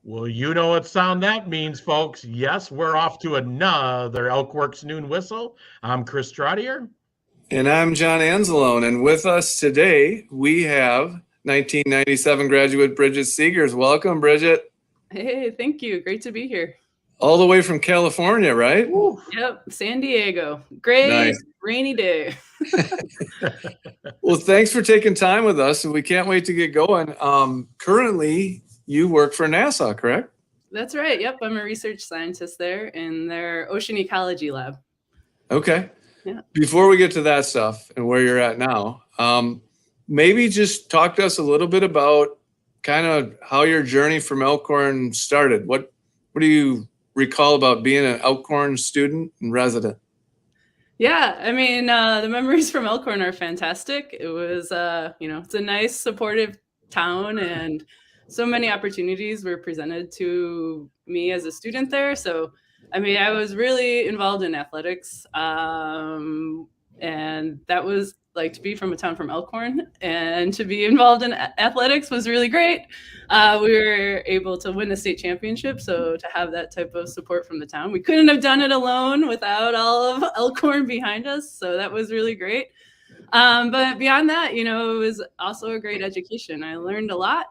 Well, you know what sound that means, folks. Yes, we're off to another ElkWorks Noon Whistle. I'm Chris Trottier. And I'm John Anzalone, and with us today we have 1997 graduate Bridget Seegers. Welcome, Bridget. Hey, thank you. Great to be here. All the way from California, right? Woo. Yep, San Diego. Great, Nice. rainy day. Well, thanks for taking time with us, and we can't wait to get going. Currently, you work for NASA, correct? That's right. Yep, I'm a research scientist there in their ocean ecology lab. Okay. Yeah. Before we get to that stuff and where you're at now, maybe just talk to us a little bit about kind of how your journey from Elkhorn started. What do you recall about being an Elkhorn student and resident? Yeah, I mean, the memories from Elkhorn are fantastic. It was, it's a nice, supportive town, and so many opportunities were presented to me as a student there. So, I mean, I was really involved in athletics, and that was like to be from a town from Elkhorn and to be involved in athletics was really great. We were able to win the state championship, so to have that type of support from the town, we couldn't have done it alone without all of Elkhorn behind us, so that was really great. But beyond that, it was also a great education. I learned a lot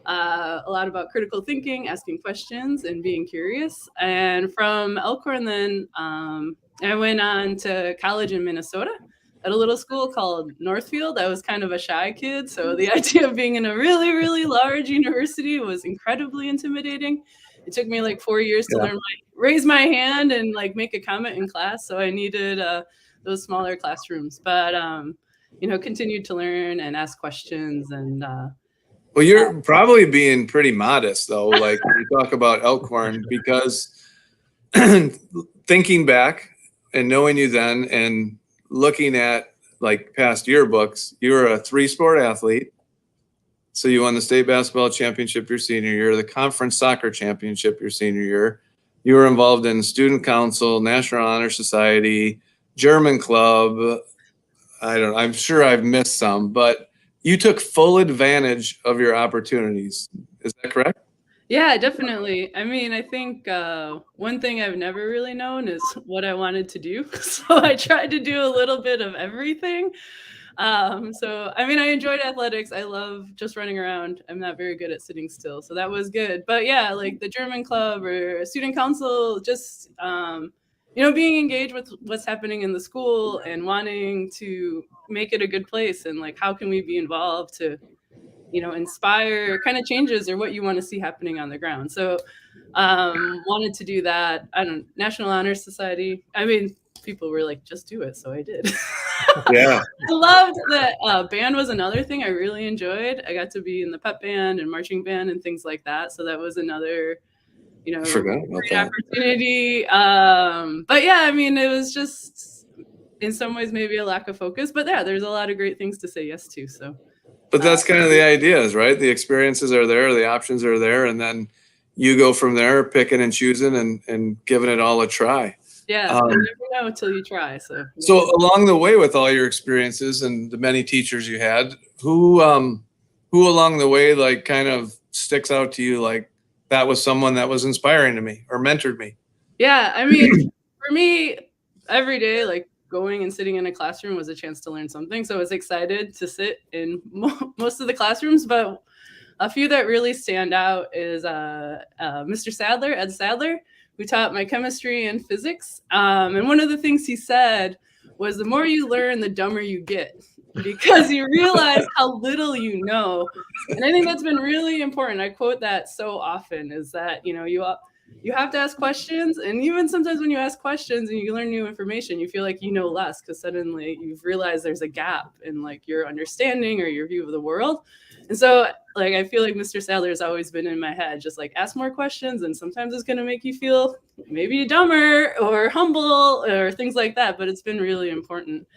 about critical thinking, asking questions, and being curious. And from Elkhorn, then I went on to college in Minnesota at a little school called Northfield. I was kind of a shy kid, so the idea of being in a really, really large university was incredibly intimidating. It took me like 4 years to raise my hand and like make a comment in class, so I needed those smaller classrooms. But continued to learn and ask questions and. Well, you're probably being pretty modest, though, like when you talk about Elkhorn, because thinking back and knowing you then and looking at like past yearbooks, you were a 3-sport athlete. So you won the state basketball championship your senior year, the conference soccer championship your senior year. You were involved in student council, National Honor Society, German club. I'm sure I've missed some, but you took full advantage of your opportunities. Is that correct? Yeah, definitely. I mean, I think one thing I've never really known is what I wanted to do. So I tried to do a little bit of everything. So, I mean, I enjoyed athletics. I love just running around. I'm not very good at sitting still. So that was good. But yeah, like the German club or student council, just, being engaged with what's happening in the school and wanting to make it a good place. And like, how can we be involved to inspire kind of changes or what you want to see happening on the ground. So wanted to do that. National Honor Society. I mean, people were like, just do it. So I did. Yeah. I loved that. Band was another thing I really enjoyed. I got to be in the pep band and marching band and things like that. So that was another, great opportunity. But yeah, I mean, it was just in some ways maybe a lack of focus, but yeah, there's a lot of great things to say yes to. So. But that's kind of the ideas, right? The experiences are there, the options are there, and then you go from there, picking and choosing and giving it all a try. Yeah, you never know until you try. So along the way with all your experiences and the many teachers you had, who along the way like kind of sticks out to you like that was someone that was inspiring to me or mentored me? Yeah, I mean, for me, every day, like going and sitting in a classroom was a chance to learn something. So I was excited to sit in most of the classrooms, but a few that really stand out is Mr. Sadler, Ed Sadler, who taught my chemistry and physics. And one of the things he said was the more you learn, the dumber you get, because you realize how little you know. And I think that's been really important. I quote that so often is that, you have to ask questions. And even sometimes when you ask questions and you learn new information, you feel like you know less because suddenly you've realized there's a gap in like your understanding or your view of the world. And so like, I feel like Mr. Sadler has always been in my head, just like ask more questions. And sometimes it's going to make you feel maybe dumber or humble or things like that. But it's been really important.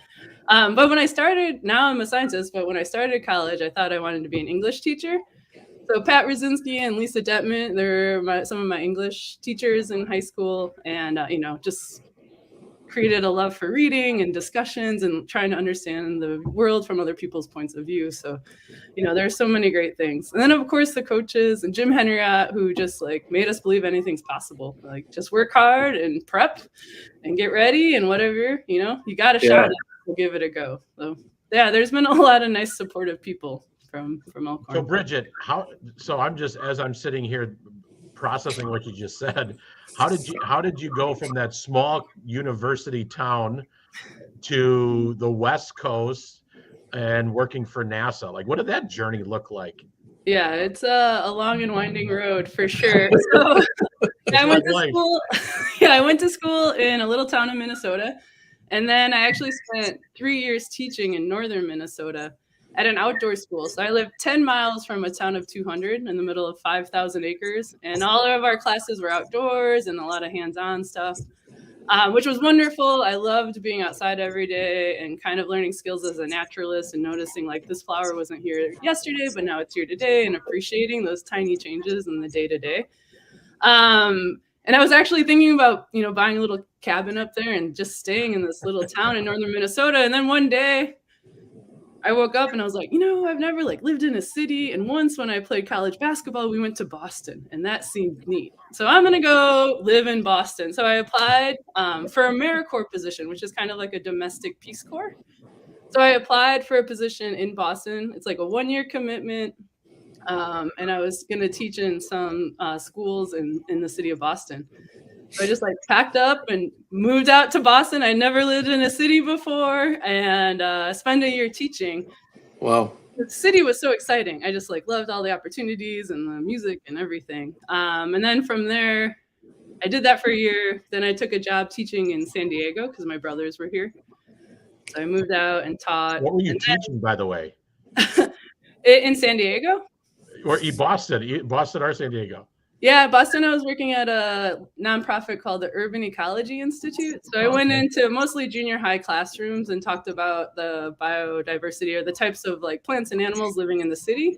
But when I started, now I'm a scientist, but when I started college, I thought I wanted to be an English teacher. So Pat Rosinski and Lisa Detman, they're some of my English teachers in high school, and just created a love for reading and discussions and trying to understand the world from other people's points of view. So, there's so many great things. And then of course the coaches and Jim Henriott, who just like made us believe anything's possible. Like just work hard and prep and get ready and whatever, you got a shot at it, we'll give it a go. So yeah, there's been a lot of nice supportive people from Elkhorn. So Bridget, as I'm sitting here processing what you just said, how did you go from that small university town to the West Coast and working for NASA? Like, what did that journey look like? Yeah, it's a long and winding road for sure. So I went to school. Yeah, I went to school in a little town in Minnesota, and then I actually spent 3 years teaching in northern Minnesota at an outdoor school. So I lived 10 miles from a town of 200 in the middle of 5,000 acres. And all of our classes were outdoors and a lot of hands-on stuff, which was wonderful. I loved being outside every day and kind of learning skills as a naturalist and noticing like this flower wasn't here yesterday, but now it's here today, and appreciating those tiny changes in the day-to-day. And I was actually thinking about, buying a little cabin up there and just staying in this little town in northern Minnesota. And then one day, I woke up and I was like, I've never lived in a city. And once when I played college basketball, we went to Boston, and that seemed neat. So I'm going to go live in Boston. So I applied for a AmeriCorps position, which is kind of like a domestic Peace Corps. So I applied for a position in Boston. It's like a 1-year commitment. And I was going to teach in some schools in the city of Boston. So I just packed up and moved out to Boston. I never lived in a city before, and spent a year teaching. Wow. The city was so exciting. I just loved all the opportunities and the music and everything. And then from there, I did that for a year. Then I took a job teaching in San Diego because my brothers were here. So I moved out and taught. What were you teaching, by the way? In San Diego? Or Boston or San Diego? Yeah, Boston, I was working at a nonprofit called the Urban Ecology Institute. So I went into mostly junior high classrooms and talked about the biodiversity or the types of plants and animals living in the city.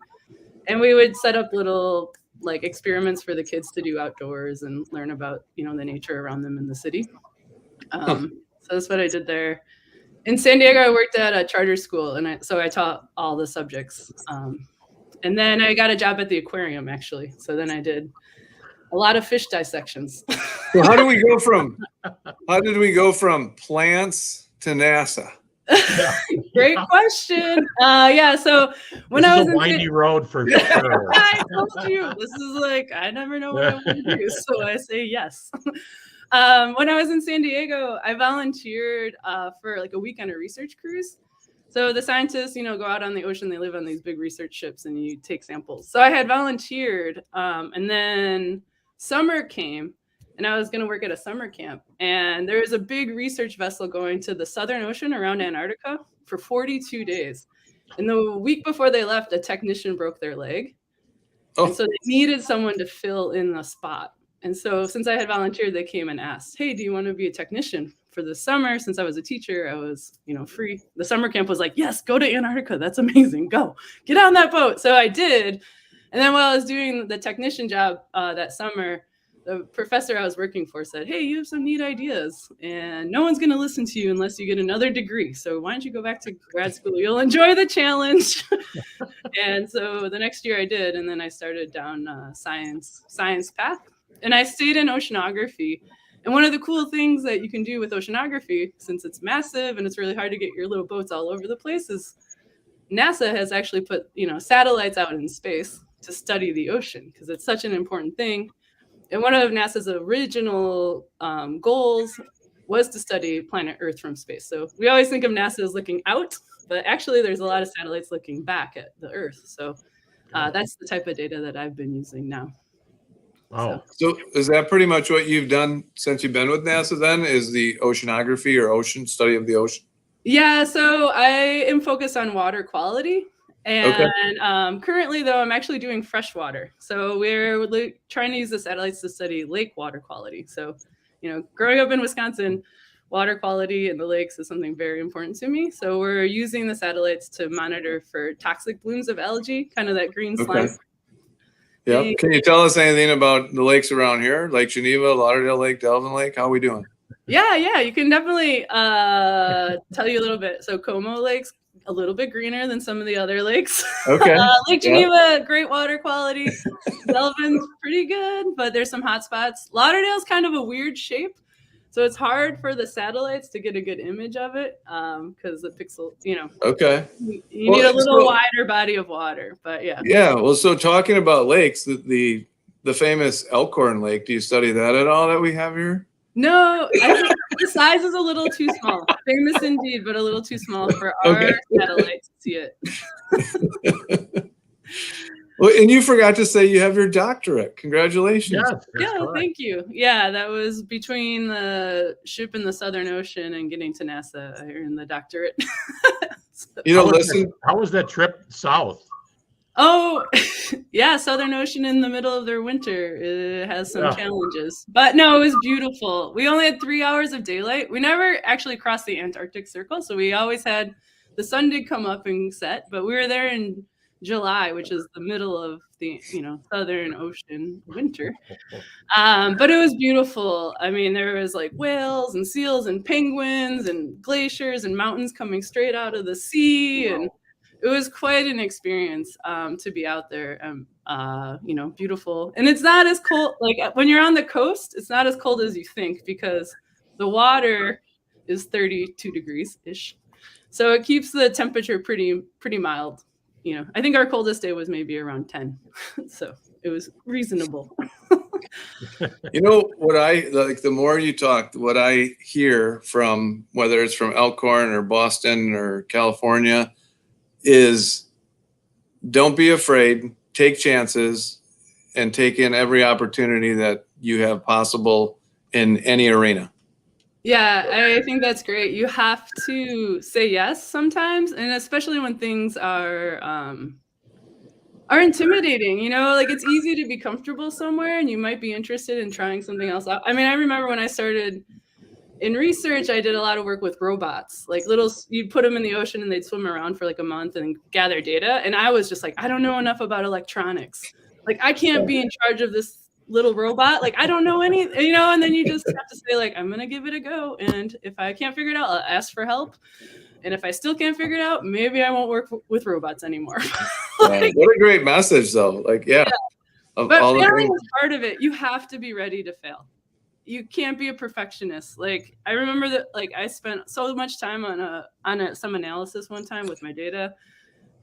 And we would set up little experiments for the kids to do outdoors and learn about, the nature around them in the city. So that's what I did there. In San Diego, I worked at a charter school, and so I taught all the subjects. And then I got a job at the aquarium, actually. So then I did a lot of fish dissections. So how did we go from plants to NASA? Great question. So when I was a windy road for sure. I told you, this is I never know what I want to do, so I say yes. When I was in San Diego, I volunteered for a week on a research cruise. So the scientists, go out on the ocean, they live on these big research ships, and you take samples. So I had volunteered, and then summer came, and I was going to work at a summer camp. And there was a big research vessel going to the Southern Ocean around Antarctica for 42 days. And the week before they left, a technician broke their leg. Oh. And so they needed someone to fill in the spot. And so since I had volunteered, they came and asked, hey, do you want to be a technician for the summer? Since I was a teacher, I was, free. The summer camp was yes, go to Antarctica. That's amazing. Go get on that boat. So I did. And then while I was doing the technician job that summer, the professor I was working for said, hey, you have some neat ideas, and no one's going to listen to you unless you get another degree. So why don't you go back to grad school? You'll enjoy the challenge. And so the next year I did. And then I started down science path. And I stayed in oceanography. And one of the cool things that you can do with oceanography, since it's massive and it's really hard to get your little boats all over the place, is NASA has actually put, satellites out in space to study the ocean because it's such an important thing. And one of NASA's original goals was to study planet Earth from space. So we always think of NASA as looking out, but actually there's a lot of satellites looking back at the Earth. So that's the type of data that I've been using now. Oh, so is that pretty much what you've done since you've been with NASA then, is the oceanography or ocean study of the ocean? Yeah, so I am focused on water quality. And currently, though, I'm actually doing freshwater. So we're trying to use the satellites to study lake water quality. So, growing up in Wisconsin, water quality in the lakes is something very important to me. So we're using the satellites to monitor for toxic blooms of algae, kind of that green slime. Okay. Yeah. Can you tell us anything about the lakes around here? Lake Geneva, Lauderdale Lake, Delvin Lake? How are we doing? Yeah, you can definitely tell you a little bit. So Como Lake's a little bit greener than some of the other lakes. Okay. Lake Geneva, great water quality. Delvin's pretty good, but there's some hot spots. Lauderdale's kind of a weird shape, so it's hard for the satellites to get a good image of it because the pixel, Okay. you need a little wider body of water. But yeah. Yeah. Well, so talking about lakes, the famous Elkhorn Lake, do you study that at all that we have here? No, I think the size is a little too small. Famous indeed, but a little too small for our satellites to see it. Well, and you forgot to say you have your doctorate. Congratulations. Yeah, thank you. Yeah, that was between the ship in the Southern Ocean and getting to NASA. I earned the doctorate. How was that trip south? Oh, yeah, Southern Ocean in the middle of their winter. It has some challenges. But no, it was beautiful. We only had 3 hours of daylight. We never actually crossed the Antarctic Circle, so we always had the sun did come up and set, but we were there in July, which is the middle of the Southern Ocean winter. But it was beautiful. I mean, there was like whales and seals and penguins and glaciers and mountains coming straight out of the sea, and it was quite an experience to be out there. Beautiful, and it's not as cold. Like when you're on the coast, it's not as cold as you think because the water is 32 degrees ish, so it keeps the temperature pretty mild. I think our coldest day was maybe around 10, so it was reasonable. What I like, the more you talk, what I hear from whether it's from Elkhorn or Boston or California is don't be afraid, take chances, and take in every opportunity that you have possible in any arena. Yeah, I think that's great. You have to say yes sometimes, and especially when things are intimidating. Like it's easy to be comfortable somewhere, and you might be interested in trying something else out. I mean, I remember when I started in research, I did a lot of work with robots, like you'd put them in the ocean and they'd swim around for like a month and gather data. And I was just like, I don't know enough about electronics. Like I can't be in charge of this little robot. Like I don't know any, and then you just have to say like, I'm going to give it a go. And if I can't figure it out, I'll ask for help. And if I still can't figure it out, maybe I won't work with robots anymore. What a great message though. Like, yeah. But failing is part of it. You have to be ready to fail. You can't be a perfectionist. Like I remember that, like I spent so much time on some analysis one time with my data,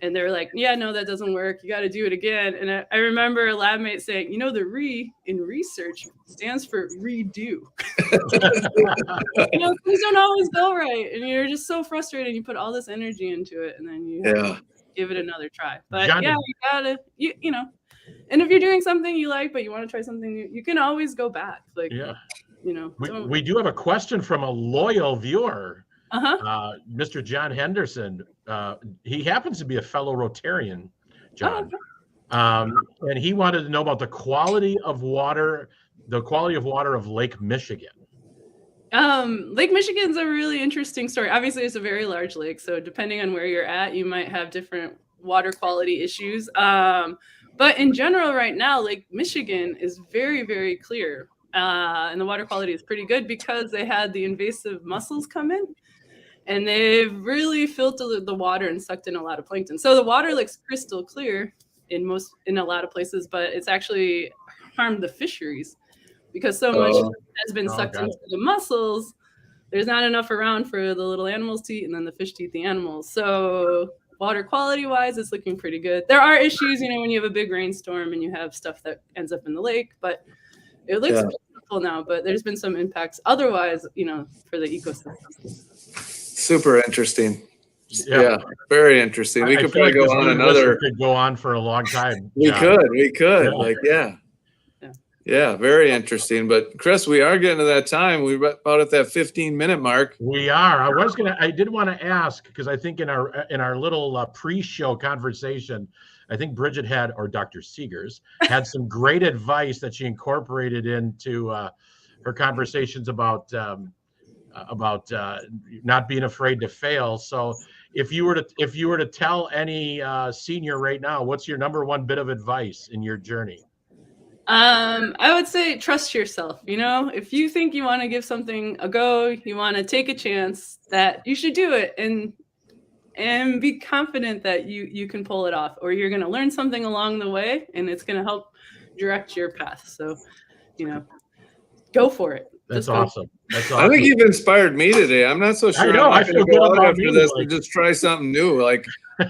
and they were like, "Yeah, no, that doesn't work. You got to do it again." And I remember a lab mate saying, the "re" in research stands for redo. Things don't always go right, and you're just so frustrated. You put all this energy into it, and then you have to give it another try. But Johnny, you gotta, And if you're doing something you like, but you want to try something new, you can always go back. Like, we do have a question from a loyal viewer, Mr. John Henderson. He happens to be a fellow Rotarian, John. And he wanted to know about the quality of water of Lake Michigan. Lake Michigan's a really interesting story. Obviously, it's a very large lake, so depending on where you're at, you might have different water quality issues. But in general, right now, Lake Michigan is very, very clear. And the water quality is pretty good because they had the invasive mussels come in. And they've really filtered the water and sucked in a lot of plankton. So the water looks crystal clear in a lot of places, but it's actually harmed the fisheries because so much has been sucked into the mussels. There's not enough around for the little animals to eat, and then the fish to eat the animals. So water quality wise, it's looking pretty good. There are issues, when you have a big rainstorm and you have stuff that ends up in the lake, but it looks beautiful now. But there's been some impacts otherwise, for the ecosystem. Super interesting. Yeah, very interesting. We could probably go on another. Could go on for a long time. We could. Yeah, very interesting. But Chris, we are getting to that time. We're about at that 15-minute mark. We are. I did want to ask because I think in our little pre-show conversation, I think Bridget or Dr. Seegers had some great advice that she incorporated into her conversations about not being afraid to fail. So if you were to tell any senior right now, what's your number one bit of advice in your journey? I would say trust yourself. You know, if you think you want to give something a go, you want to take a chance, that you should do it, and be confident that you can pull it off, or you're going to learn something along the way, and it's going to help direct your path. So, you know, go for it. That's Just go. awesome. That's I awesome. think you've inspired me today. I'm not so sure. I know, I'm I not feel going to go good out about after me, this like- and just try something new. Like,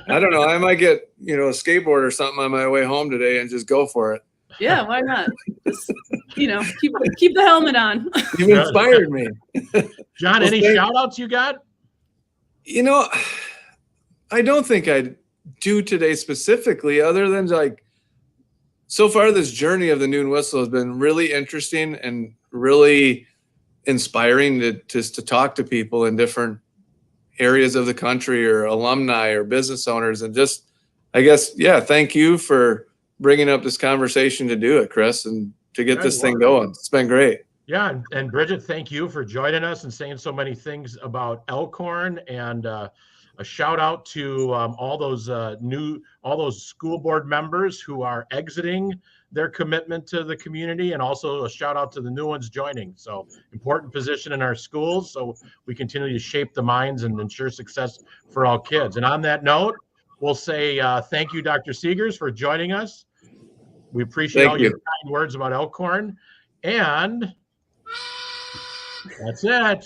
I don't know. I might get, a skateboard or something on my way home today and just go for it. Yeah, why not? Just, keep the helmet on. You've inspired me. John, Well, any shout outs you got? I don't think I do today specifically, other than like, so far this journey of the Noon Whistle has been really interesting and really inspiring to talk to people in different areas of the country, or alumni or business owners, and just, I guess, thank you for bringing up this conversation to do it, Chris, and to get this thing going. It's been great. Yeah, and Bridget, thank you for joining us and saying so many things about Elkhorn, and a shout out to all those school board members who are exiting their commitment to the community, and also a shout out to the new ones joining. So important position in our schools, so we continue to shape the minds and ensure success for all kids. And on that note, we'll say thank you, Dr. Seegers, for joining us. We appreciate all your kind words about Elkhorn, and that's it.